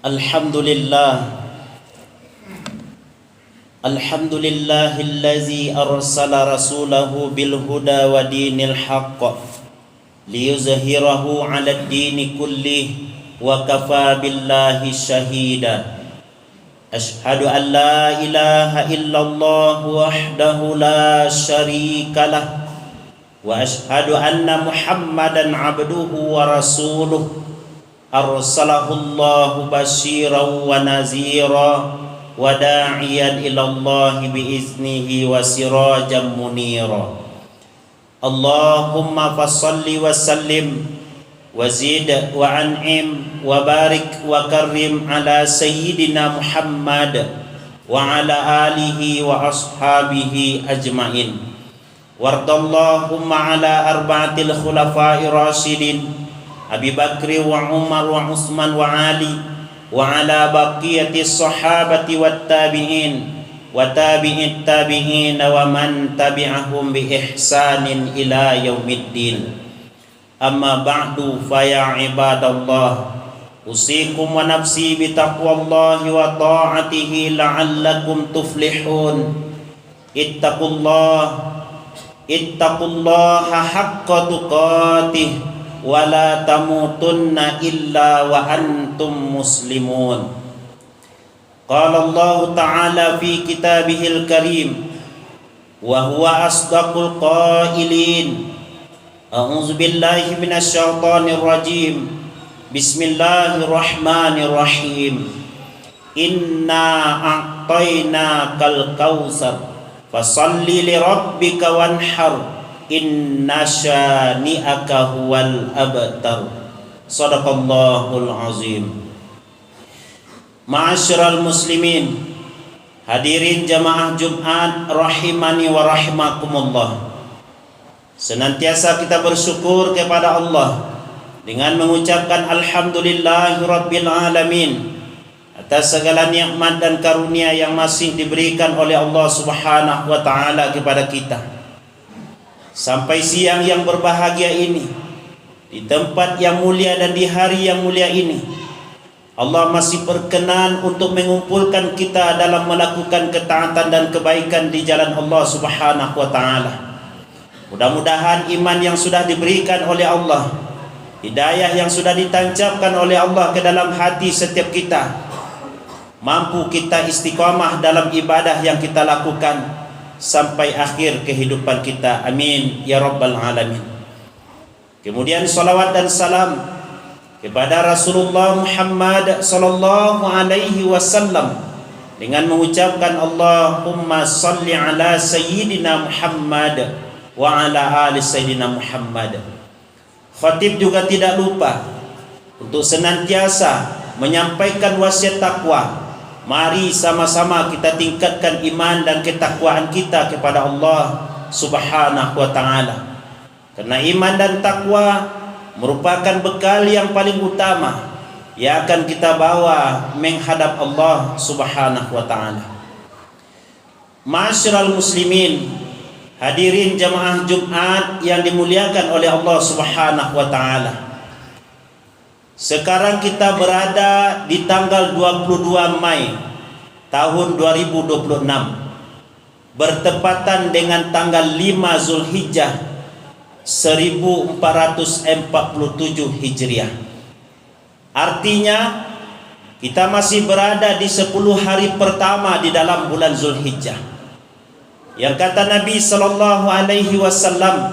Alhamdulillah Alhamdulillahillazi arsala rasulahu bil huda wa dinil haqq liyuzhirahu 'alad dini kullih wa kafa billahi shahida. Ashhadu an la ilaha illallah wahdahu la syarikalah wa ashhadu anna Muhammadan 'abduhu wa rasuluh. Arsalahullahu basyiran wa nazira wa da'iyan ilallahi biiznihi wa sirajan munira. Allahumma fassalli wa sallim wa zid wa an'im wa barik wa karim ala sayyidina Muhammad wa ala alihi wa ashabihi ajma'in. Wardallahumma ala arba'atil khulafai rasyidin Abi Bakri wa Umar wa Utsman wa Ali wa ala baqiyati sahabati wat tabi'in wa tabi'it tabi'in wa man tabi'ahum bi ihsanin ila yaumiddin. Amma ba'du fa ya ibadallah, usikum wa nafsi bi taqwallahi wa ta'atihi la'allakum tuflihun. Ittaqullaha haqqa tuqatih wa la tamutunna illa wa antum muslimun. Qala Allah Ta'ala fi kitabihil karim wa huwa asdaqul qailin. A'udzu billahi minasy syaithanir rajim. Bismillahirrahmanirrahim. Inna a'tainakal kautsar fasalli li rabbika wanhar inna syani'aka huwal abtar. Sadaqallahul azim. Ma'asyiral muslimin, hadirin jamaah Jumat rahimani wa rahimakumullah. Senantiasa kita bersyukur kepada Allah dengan mengucapkan alhamdulillahi rabbil alamin atas segala nikmat dan karunia yang masih diberikan oleh Allah Subhanahu wa taala kepada kita. Sampai siang yang berbahagia ini, di tempat yang mulia dan di hari yang mulia ini, Allah masih berkenan untuk mengumpulkan kita dalam melakukan ketaatan dan kebaikan di jalan Allah Subhanahu wa taala. Mudah-mudahan iman yang sudah diberikan oleh Allah, hidayah yang sudah ditancapkan oleh Allah ke dalam hati setiap kita, mampu kita istiqamah dalam ibadah yang kita lakukan sampai akhir kehidupan kita. Amin ya rabbal alamin. Kemudian salawat dan salam kepada Rasulullah Muhammad sallallahu alaihi wasallam dengan mengucapkan Allahumma salli ala sayyidina Muhammad wa ala ali sayyidina Muhammad. Khatib juga tidak lupa untuk senantiasa menyampaikan wasiat takwa. Mari sama-sama kita tingkatkan iman dan ketakwaan kita kepada Allah Subhanahu wa taala. Karena iman dan takwa merupakan bekal yang paling utama yang akan kita bawa menghadap Allah Subhanahu wa taala. Ma'asyiral muslimin, hadirin jamaah Jumat yang dimuliakan oleh Allah Subhanahu wa taala. Sekarang kita berada di tanggal 22 Mei tahun 2026, bertepatan dengan tanggal 5 Zulhijjah 1447 Hijriah. Artinya kita masih berada di 10 hari pertama di dalam bulan Zulhijjah. Yang kata Nabi sallallahu alaihi wasallam,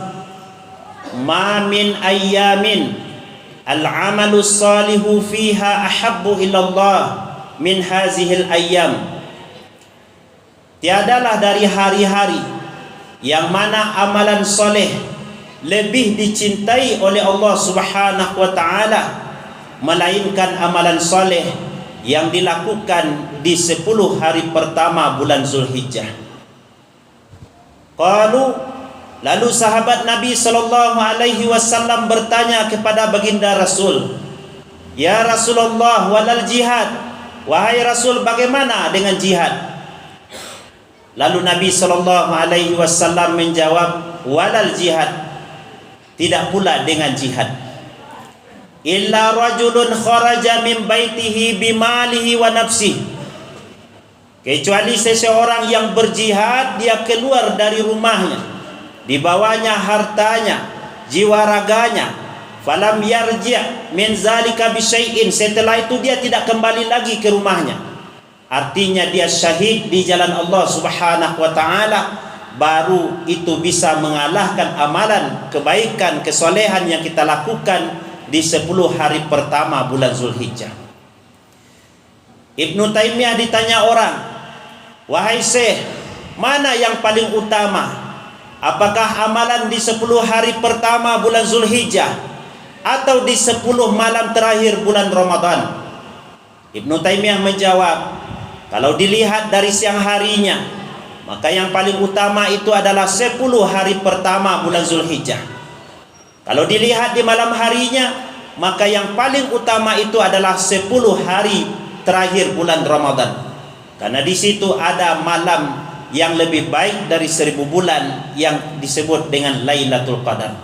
"Ma min ayyamin al-amalu salihu fiha ahabbu ilallah min hazihil ayyam." Tiadalah dari hari-hari yang mana amalan soleh lebih dicintai oleh Allah Subhanahu wa ta'ala melainkan amalan soleh yang dilakukan di 10 hari pertama bulan Zulhijjah. Lalu sahabat Nabi sallallahu alaihi wasallam bertanya kepada baginda Rasul, "Ya Rasulullah, walal jihad?" Wahai Rasul, bagaimana dengan jihad? Lalu Nabi sallallahu alaihi wasallam menjawab, "Walal jihad." Tidak pula dengan jihad. illa rajulun kharaja min baitihi bimalihi wa nafsihi, kecuali seseorang yang berjihad, dia keluar dari rumahnya, dibawanya hartanya, jiwa raganya, falam yarji' min zalika bisyai'in, setelah itu dia tidak kembali lagi ke rumahnya, artinya dia syahid di jalan Allah Subhanahu wa taala, baru itu bisa mengalahkan amalan kebaikan kesolehan yang kita lakukan di 10 hari pertama bulan Zulhijjah. Ibnu Taimiyah ditanya orang, wahai Syekh, mana yang paling utama? Apakah amalan di 10 hari pertama bulan Zulhijjah atau di 10 malam terakhir bulan Ramadan? Ibnu Taimiyah menjawab, kalau dilihat dari siang harinya, maka yang paling utama itu adalah 10 hari pertama bulan Zulhijjah. Kalau dilihat di malam harinya, maka yang paling utama itu adalah 10 hari terakhir bulan Ramadan. Karena di situ ada malam yang lebih baik dari 1000 bulan yang disebut dengan Lailatul Qadar.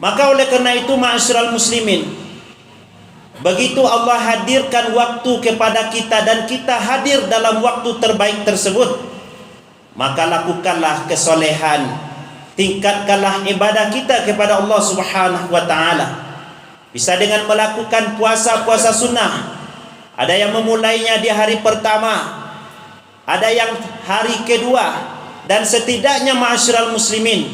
Maka oleh karena itu, ma'asyiral muslimin, begitu Allah hadirkan waktu kepada kita dan kita hadir dalam waktu terbaik tersebut, maka lakukanlah kesolehan, tingkatkanlah ibadah kita kepada Allah Subhanahu wa taala. Bisa dengan melakukan puasa-puasa sunnah. Ada yang memulainya di hari pertama, ada yang hari kedua, dan setidaknya ma'asyiral muslimin,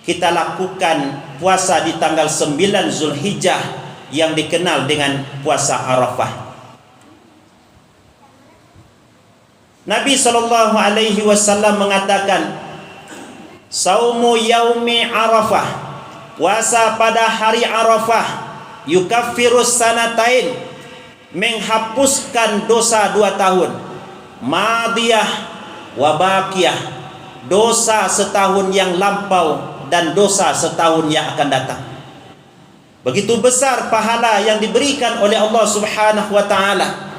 kita lakukan puasa di tanggal 9 Zulhijjah yang dikenal dengan puasa Arafah. Nabi SAW mengatakan, saumu yaumi Arafah, puasa pada hari Arafah, yukaffirus sanatain, menghapuskan dosa 2 tahun, madiyah wa baqiyah, dosa setahun yang lampau dan dosa setahun yang akan datang. Begitu besar pahala yang diberikan oleh Allah Subhanahu wa taala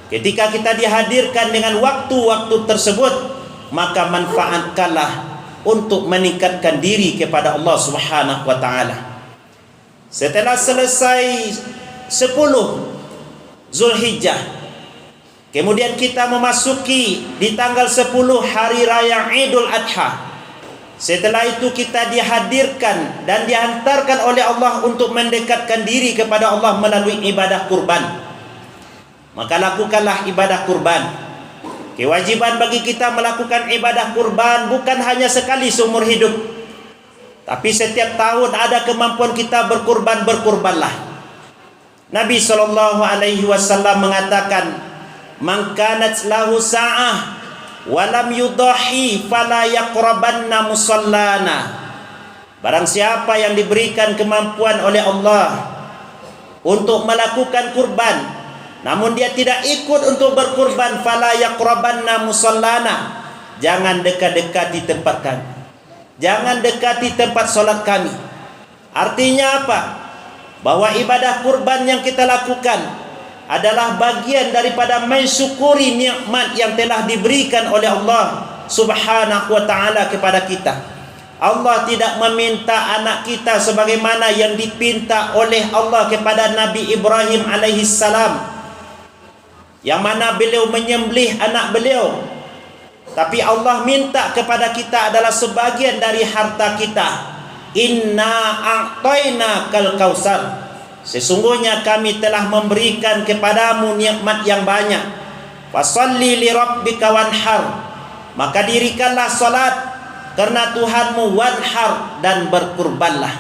ketika kita dihadirkan dengan waktu-waktu tersebut, maka manfaatkanlah untuk meningkatkan diri kepada Allah Subhanahu wa taala. Setelah selesai 10 Zulhijjah, kemudian kita memasuki di tanggal 10 hari raya Idul Adha. Setelah itu kita dihadirkan dan dihantarkan oleh Allah untuk mendekatkan diri kepada Allah melalui ibadah kurban. Maka lakukanlah ibadah kurban. Kewajiban bagi kita melakukan ibadah kurban bukan hanya sekali seumur hidup, tapi setiap tahun ada kemampuan kita berkurban, berkurbanlah. Nabi SAW mengatakan, man kanat lahu sa'ah walam yudahi fala yaqrabanna musallana. Barang siapa yang diberikan kemampuan oleh Allah untuk melakukan kurban, namun dia tidak ikut untuk berkurban, fala yaqrabanna musallana, jangan dekat-dekati tempat kami, jangan dekati tempat solat kami. Artinya apa? Bahwa ibadah kurban yang kita lakukan adalah bagian daripada mensyukuri nikmat yang telah diberikan oleh Allah Subhanahu wa taala kepada kita. Allah tidak meminta anak kita sebagaimana yang dipinta oleh Allah kepada Nabi Ibrahim alaihissalam, yang mana beliau menyembelih anak beliau. Tapi Allah minta kepada kita adalah sebagian dari harta kita. Inna a'tayna kal kausar, sesungguhnya kami telah memberikan kepadamu nikmat yang banyak. Fasalli li rabbika wanhar, maka dirikanlah salat karena Tuhanmu, wanhar, dan berkurbanlah.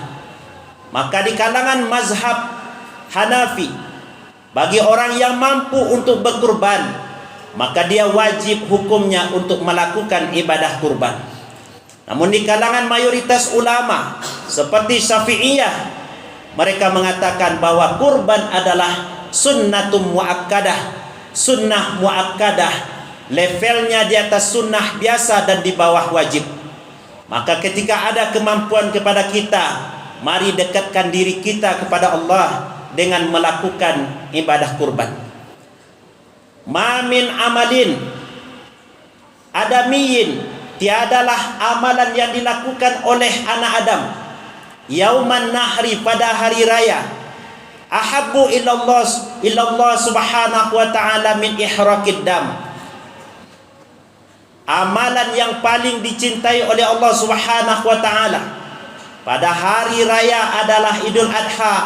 Maka di kalangan mazhab Hanafi, bagi orang yang mampu untuk berkurban, maka dia wajib hukumnya untuk melakukan ibadah kurban. Namun di kalangan mayoritas ulama seperti Syafi'iyah, mereka mengatakan bahwa kurban adalah sunnatum muakkadah, sunnah muakkadah, levelnya di atas sunnah biasa dan di bawah wajib. Maka ketika ada kemampuan kepada kita, mari dekatkan diri kita kepada Allah dengan melakukan ibadah kurban. Ma min amalin adamiyin, tiadalah amalan yang dilakukan oleh anak Adam yauman nahri, pada hari raya, Ahabbu ilallah subhanahu wa ta'ala min ihraqid dam. Amalan yang paling dicintai oleh Allah subhanahu wa ta'ala pada hari raya adalah Idul Adha,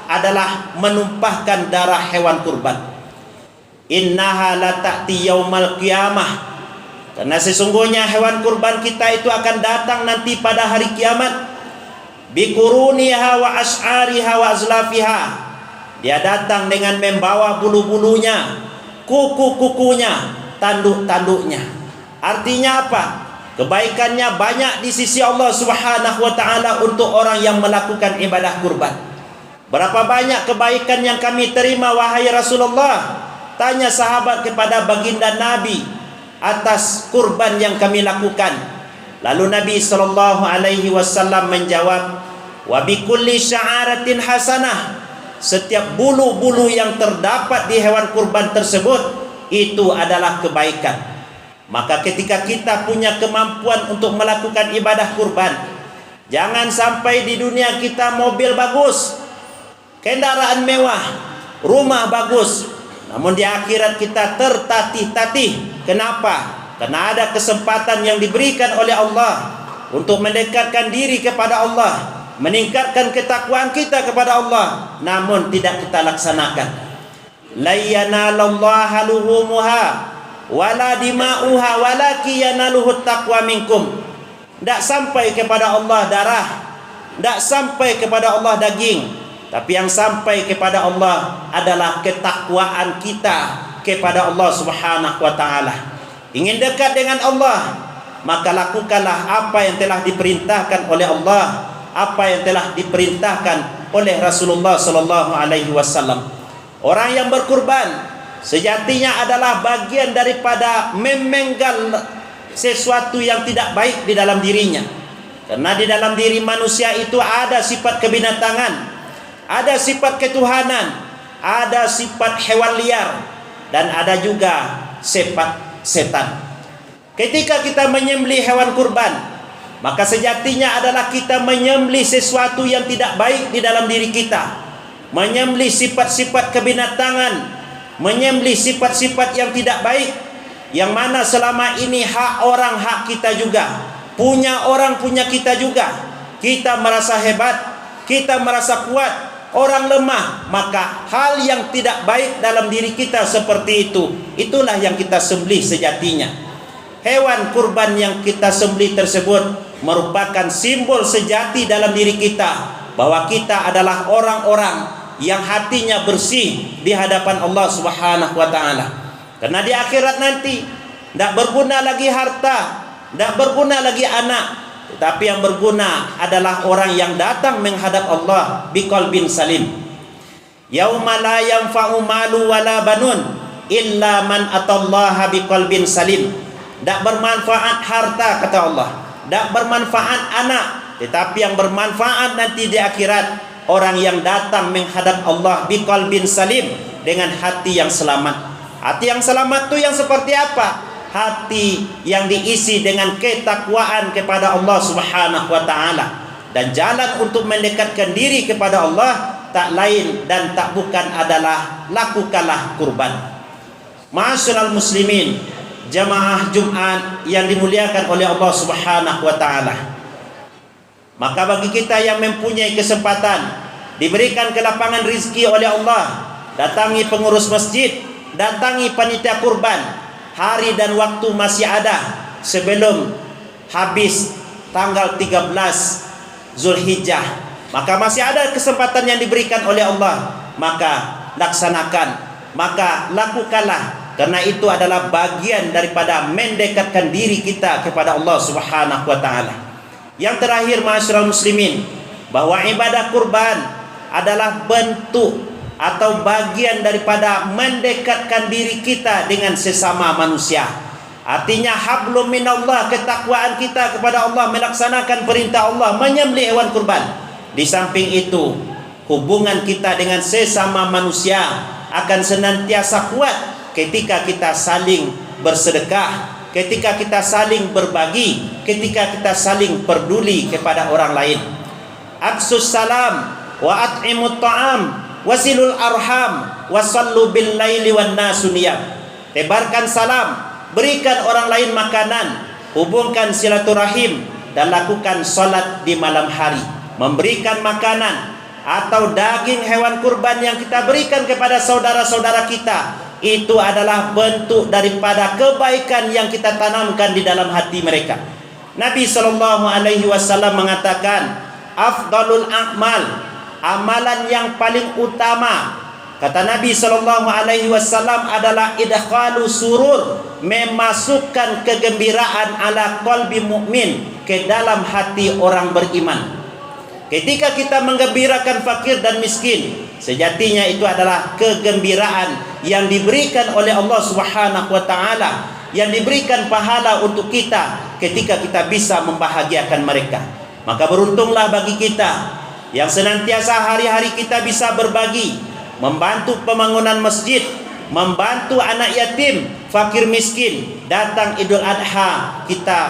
adalah menumpahkan darah hewan kurban. Innaha la ta'ti yaumal qiyamah, karena sesungguhnya hewan kurban kita itu akan datang nanti pada hari kiamat. Bikuruniha wa ash'ariha wa azlafiha, dia datang dengan membawa bulu-bulunya, kuku-kukunya, tanduk-tanduknya. Artinya apa? Kebaikannya banyak di sisi Allah subhanahu wa ta'ala untuk orang yang melakukan ibadah kurban. Berapa banyak kebaikan yang kami terima wahai Rasulullah? Tanya sahabat kepada baginda Nabi atas kurban yang kami lakukan. Lalu Nabi SAW menjawab, wa bikulli sya'aratin hasanah, setiap bulu-bulu yang terdapat di hewan kurban tersebut itu adalah kebaikan. Maka ketika kita punya kemampuan untuk melakukan ibadah kurban, jangan sampai di dunia kita mobil bagus, kendaraan mewah, rumah bagus, namun di akhirat kita tertatih-tatih. Kenapa? Karena ada kesempatan yang diberikan oleh Allah untuk mendekatkan diri kepada Allah, meningkatkan ketakwaan kita kepada Allah, namun tidak kita laksanakan. La yanalallaha luhumuha wala dima'uha walaki yanaluhut taqwa minkum. Tidak sampai kepada Allah darah, tidak sampai kepada Allah daging, tapi yang sampai kepada Allah adalah ketakwaan kita kepada Allah subhanahu wa ta'ala. Ingin dekat dengan Allah, maka lakukanlah apa yang telah diperintahkan oleh Allah, apa yang telah diperintahkan oleh Rasulullah sallallahu alaihi wasallam. Orang yang berkurban sejatinya adalah bagian daripada memenggal sesuatu yang tidak baik di dalam dirinya. Karena di dalam diri manusia itu ada sifat kebinatangan, ada sifat ketuhanan, ada sifat hewan liar, dan ada juga sifat setan. Ketika kita menyembelih hewan kurban, maka sejatinya adalah kita menyembelih sesuatu yang tidak baik di dalam diri kita, menyembelih sifat-sifat kebinatangan, menyembelih sifat-sifat yang tidak baik, yang mana selama ini hak orang hak kita juga, punya orang punya kita juga. Kita merasa hebat, kita merasa kuat, orang lemah, maka hal yang tidak baik dalam diri kita seperti itu, itulah yang kita sembelih sejatinya. Hewan kurban yang kita sembelih tersebut merupakan simbol sejati dalam diri kita bahwa kita adalah orang-orang yang hatinya bersih di hadapan Allah subhanahu wa ta'ala. Karena di akhirat nanti tidak berguna lagi harta, tidak berguna lagi anak, tetapi yang berguna adalah orang yang datang menghadap Allah biqalbin salim. Yauma la yanfa'u malu wala banun illa man atallaha biqalbin salim. Tidak bermanfaat harta, kata Allah, tidak bermanfaat anak, tetapi yang bermanfaat nanti di akhirat orang yang datang menghadap Allah biqalbin salim, dengan hati yang selamat. Hati yang selamat itu yang seperti apa? Hati yang diisi dengan ketakwaan kepada Allah subhanahu wa ta'ala. Dan jalan untuk mendekatkan diri kepada Allah tak lain dan tak bukan adalah lakukanlah kurban. Ma'asyiral muslimin, jamaah Jumat yang dimuliakan oleh Allah subhanahu wa ta'ala, maka bagi kita yang mempunyai kesempatan, diberikan kelapangan rizki oleh Allah, datangi pengurus masjid, datangi panitia kurban. Hari dan waktu masih ada sebelum habis tanggal 13 Zulhijjah, maka masih ada kesempatan yang diberikan oleh Allah. Maka laksanakan, maka lakukanlah, karena itu adalah bagian daripada mendekatkan diri kita kepada Allah subhanahu wa ta'ala. Yang terakhir, ma'asyiral muslimin, bahwa ibadah kurban adalah bentuk atau bagian daripada mendekatkan diri kita dengan sesama manusia. Artinya hablum minallah, ketakwaan kita kepada Allah, melaksanakan perintah Allah, menyembelih hewan kurban. Di samping itu, hubungan kita dengan sesama manusia akan senantiasa kuat ketika kita saling bersedekah, ketika kita saling berbagi, ketika kita saling peduli kepada orang lain. Afsus salam wa at'imut ta'am wasilul arham, wasallu bil laili wan nasu niyam. Tebarkan salam, berikan orang lain makanan, hubungkan silaturahim, dan lakukan salat di malam hari. Memberikan makanan atau daging hewan kurban yang kita berikan kepada saudara-saudara kita, itu adalah bentuk daripada kebaikan yang kita tanamkan di dalam hati mereka. Nabi SAW mengatakan, afdalul a'mal, amalan yang paling utama, kata Nabi SAW, adalah idkhalu surur, memasukkan kegembiraan ala qalbi mukmin, ke dalam hati orang beriman. Ketika kita menggembirakan fakir dan miskin, sejatinya itu adalah kegembiraan yang diberikan oleh Allah Subhanahu wa taala, yang diberikan pahala untuk kita ketika kita bisa membahagiakan mereka. Maka beruntunglah bagi kita yang senantiasa hari-hari kita bisa berbagi, membantu pembangunan masjid, membantu anak yatim, fakir miskin. Datang Idul Adha, kita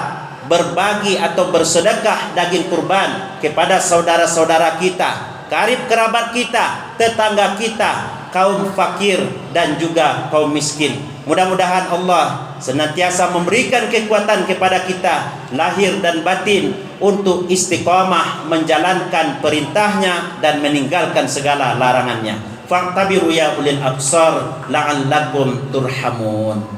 berbagi atau bersedekah daging kurban kepada saudara-saudara kita, karib kerabat kita, tetangga kita, kaum fakir dan juga kaum miskin. Mudah-mudahan Allah senantiasa memberikan kekuatan kepada kita lahir dan batin untuk istiqamah menjalankan perintahnya dan meninggalkan segala larangannya. Fa'tabiru ya ulil absar la'allakum turhamun.